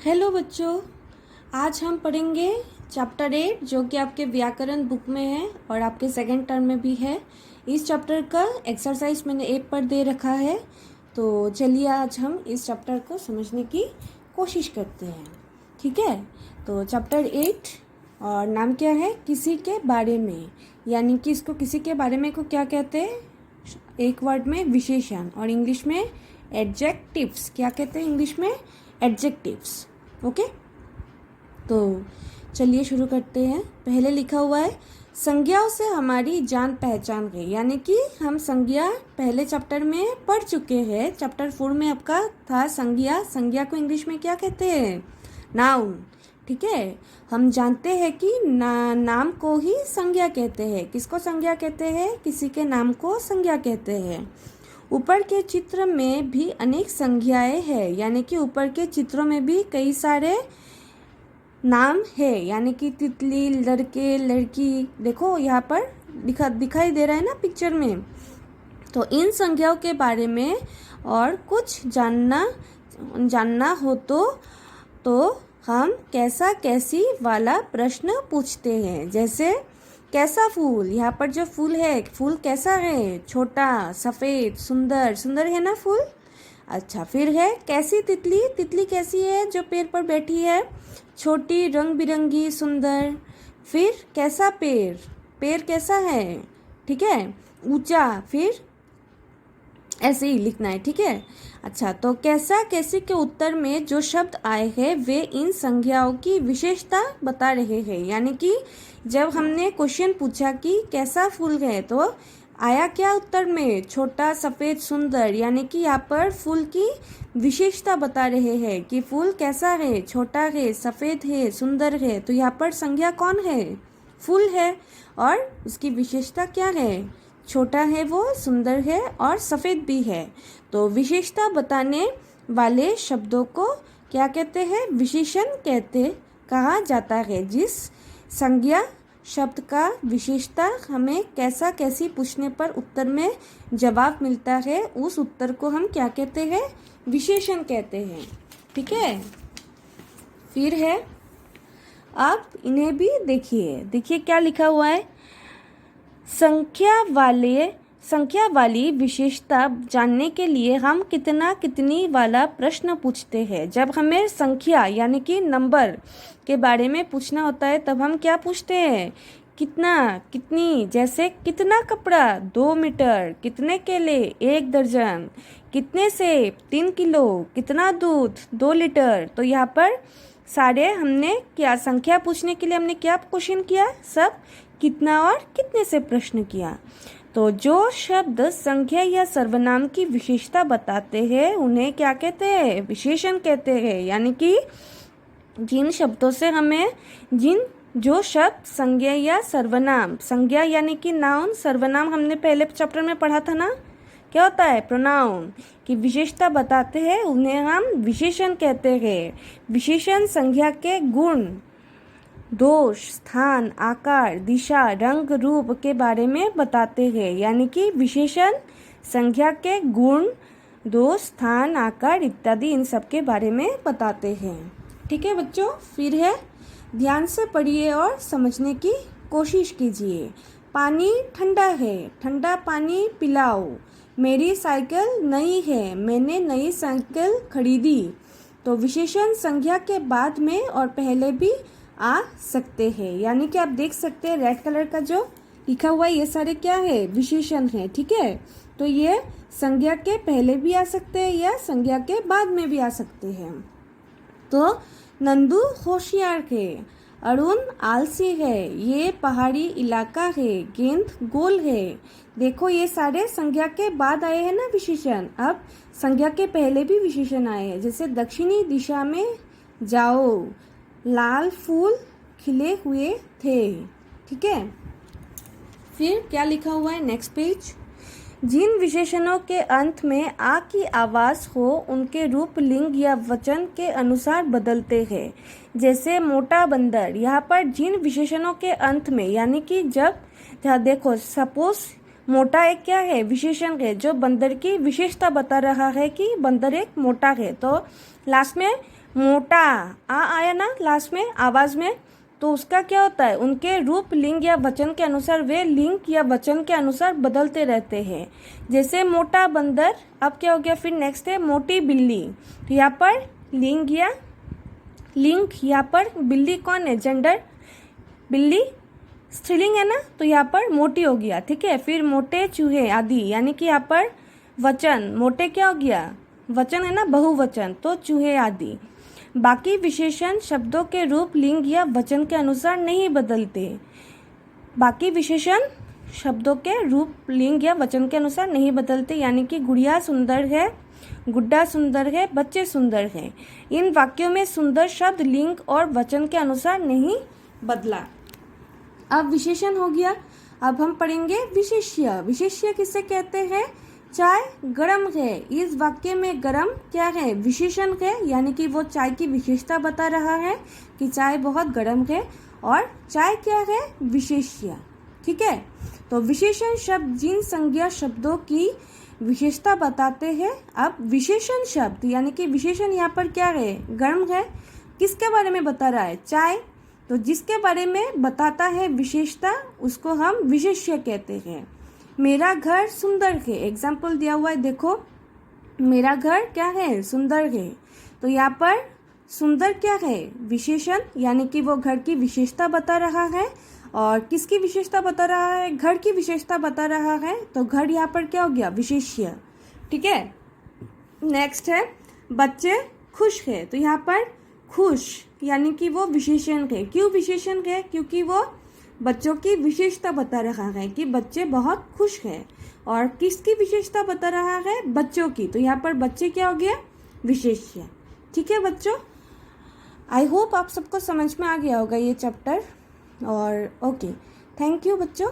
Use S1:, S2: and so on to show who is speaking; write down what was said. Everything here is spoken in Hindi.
S1: हेलो बच्चों, आज हम पढ़ेंगे चैप्टर 8 जो कि आपके व्याकरण बुक में है और आपके सेकंड टर्म में भी है। इस चैप्टर का एक्सरसाइज मैंने 8 पर दे रखा है। तो चलिए आज हम इस चैप्टर को समझने की कोशिश करते हैं। ठीक है, तो चैप्टर 8 और नाम क्या है? किसी के बारे में, यानी कि इसको किसी के बारे में को क्या कहते हैं? एक वर्ड में विशेषण और इंग्लिश में एडजेक्टिव्स। क्या कहते हैं इंग्लिश में? एडजेक्टिव्स। ओके, तो चलिए शुरू करते हैं। पहले लिखा हुआ है संज्ञाओं से हमारी जान पहचान गई, यानी कि हम संज्ञा पहले चैप्टर में पढ़ चुके हैं। चैप्टर 4 में आपका था संज्ञा। संज्ञा को इंग्लिश में क्या कहते हैं? नाउन। ठीक है, हम जानते हैं कि नाम को ही संज्ञा कहते हैं। किसको संज्ञा कहते हैं? किसी के नाम को संज्ञा कहते हैं। ऊपर के चित्र में भी अनेक संज्ञाएं हैं, यानी कि ऊपर के चित्रों में भी कई सारे नाम है, यानी कि तितली, लड़के, लड़की। देखो यहाँ पर दिखाई दे रहा है ना पिक्चर में। तो इन संज्ञाओं के बारे में और कुछ जानना हो तो हम कैसा कैसी वाला प्रश्न पूछते हैं। जैसे कैसा फूल? यहाँ पर जो फूल है, फूल कैसा है? छोटा, सफ़ेद, सुंदर। सुंदर है ना फूल? अच्छा, फिर है कैसी तितली? तितली कैसी है जो पेड़ पर बैठी है? छोटी, रंग बिरंगी, सुंदर। फिर कैसा पेड़? पेड़ कैसा है? ठीक है, ऊंचा। फिर ऐसे ही लिखना है। ठीक है, अच्छा, तो कैसा कैसी के उत्तर में जो शब्द आए हैं वे इन संज्ञाओं की विशेषता बता रहे हैं। यानी कि जब हमने क्वेश्चन पूछा कि कैसा फूल है, तो आया क्या उत्तर में? छोटा, सफ़ेद, सुंदर। यानी कि यहाँ पर फूल की विशेषता बता रहे हैं कि फूल कैसा है, छोटा है, सफ़ेद है, सुंदर है। तो यहाँ पर संज्ञा कौन है? फूल है। और उसकी विशेषता क्या है? छोटा है वो, सुंदर है और सफ़ेद भी है। तो विशेषता बताने वाले शब्दों को क्या कहते हैं? विशेषण कहा जाता है। जिस संज्ञा शब्द का विशेषता हमें कैसा कैसी पूछने पर उत्तर में जवाब मिलता है, उस उत्तर को हम क्या कहते हैं? विशेषण कहते हैं। ठीक है, फिर है, आप इन्हें भी देखिए क्या लिखा हुआ है। संख्या वाली विशेषता जानने के लिए हम कितना कितनी वाला प्रश्न पूछते हैं। जब हमें संख्या यानी कि नंबर के बारे में पूछना होता है तब हम क्या पूछते हैं? कितना, कितनी। जैसे कितना कपड़ा? 2 मीटर। कितने केले? 1 दर्जन। कितने सेब? 3 किलो। कितना दूध? 2 लीटर। तो यहाँ पर सारे हमने क्या संख्या पूछने के लिए हमने क्या क्वेश्चन किया? सब कितना और कितने से प्रश्न किया। तो जो शब्द संख्या या सर्वनाम की विशेषता बताते हैं उन्हें क्या कहते हैं? विशेषण कहते हैं। यानी कि जिन शब्दों से हमें जो शब्द संज्ञा या सर्वनाम, संज्ञा यानी कि नाउन, सर्वनाम हमने पहले चैप्टर में पढ़ा था ना, क्या होता है? प्रोनाउन की विशेषता बताते हैं उन्हें हम विशेषण कहते हैं। विशेषण संज्ञा के गुण, दोष, स्थान, आकार, दिशा, रंग, रूप के बारे में बताते हैं। यानी कि विशेषण संज्ञा के गुण, दोष, स्थान, आकार इत्यादि इन सब के बारे में बताते हैं। ठीक है बच्चों, फिर है ध्यान से पढ़िए और समझने की कोशिश कीजिए। पानी ठंडा है, ठंडा पानी पिलाओ। मेरी साइकिल नई है, मैंने नई साइकिल खरीदी। तो विशेषण संज्ञा के बाद में और पहले भी आ सकते हैं। यानी कि आप देख सकते हैं रेड कलर का जो लिखा हुआ है ये सारे क्या है? विशेषण है। ठीक है, तो ये संज्ञा के पहले भी आ सकते हैं या संज्ञा के बाद में भी आ सकते हैं। तो नंदू होशियार है, अरुण आलसी है, ये पहाड़ी इलाका है, गेंद गोल है। देखो ये सारे संज्ञा के बाद आए हैं ना विशेषण। अब संज्ञा के पहले भी विशेषण आए हैं। जैसे दक्षिणी दिशा में जाओ, लाल फूल खिले हुए थे। ठीक है, फिर क्या लिखा हुआ है नेक्स्ट पेज। जिन विशेषणों के अंत में आ की आवाज़ हो उनके रूप लिंग या वचन के अनुसार बदलते हैं। जैसे मोटा बंदर। यहाँ पर जिन विशेषणों के अंत में, यानी कि जब देखो सपोज मोटा एक क्या है, विशेषण है जो बंदर की विशेषता बता रहा है कि बंदर एक मोटा है। तो लास्ट में मोटा आ आया ना लास्ट में आवाज में, तो उसका क्या होता है, उनके रूप लिंग या वचन के अनुसार वे लिंग या वचन के अनुसार बदलते रहते हैं। जैसे मोटा बंदर, अब क्या हो गया, फिर नेक्स्ट है मोटी बिल्ली। तो यहाँ पर लिंग या लिंग, यहाँ पर बिल्ली कौन है, जेंडर, बिल्ली स्त्रीलिंग है ना, तो यहाँ पर मोटी हो गया। ठीक है, फिर मोटे चूहे आदि, यानी कि यहाँ पर वचन, मोटे क्या हो गया, वचन है ना, बहुवचन, तो चूहे आदि। बाकी विशेषण शब्दों के रूप लिंग या वचन के अनुसार नहीं बदलते। बाकी विशेषण शब्दों के रूप लिंग या वचन के अनुसार नहीं बदलते, यानी कि गुड़िया सुंदर है, गुड्डा सुंदर है, बच्चे सुंदर हैं। इन वाक्यों में सुंदर शब्द लिंग और वचन के अनुसार नहीं बदला। अब विशेषण हो गया। अब हम पढ़ेंगे विशेष्य। विशेष्य किसे कहते हैं, चाय गरम है। इस वाक्य में गरम क्या है, विशेषण है, यानी कि वो चाय की विशेषता बता रहा है कि चाय बहुत गरम है, और चाय क्या है, विशेष्य। ठीक है, तो विशेषण शब्द जिन संज्ञा शब्दों की विशेषता बताते हैं। अब विशेषण शब्द यानी कि विशेषण यहाँ पर क्या है, गर्म है, किसके बारे में बता रहा है, चाय, तो जिसके बारे में बताता है विशेषता उसको हम विशेष्य कहते हैं। मेरा घर सुंदर है, एग्जाम्पल दिया हुआ है, देखो मेरा घर क्या है, सुंदर है। तो यहाँ पर सुंदर क्या है, विशेषण, यानी कि वो घर की विशेषता बता रहा है। और किसकी विशेषता बता रहा है, घर की विशेषता बता रहा है, तो घर यहाँ पर क्या हो गया, विशेष्य। ठीक है, नेक्स्ट है बच्चे खुश है। तो यहाँ पर खुश यानी कि वो विशेषण है। क्यों विशेषण है, क्योंकि वो बच्चों की विशेषता बता रहा है कि बच्चे बहुत खुश हैं। और किसकी विशेषता बता रहा है, बच्चों की, तो यहाँ पर बच्चे क्या हो गया, विशेष्य। ठीक है बच्चों, आई होप आप सबको समझ में आ गया होगा ये चैप्टर। और ओके, थैंक यू बच्चों।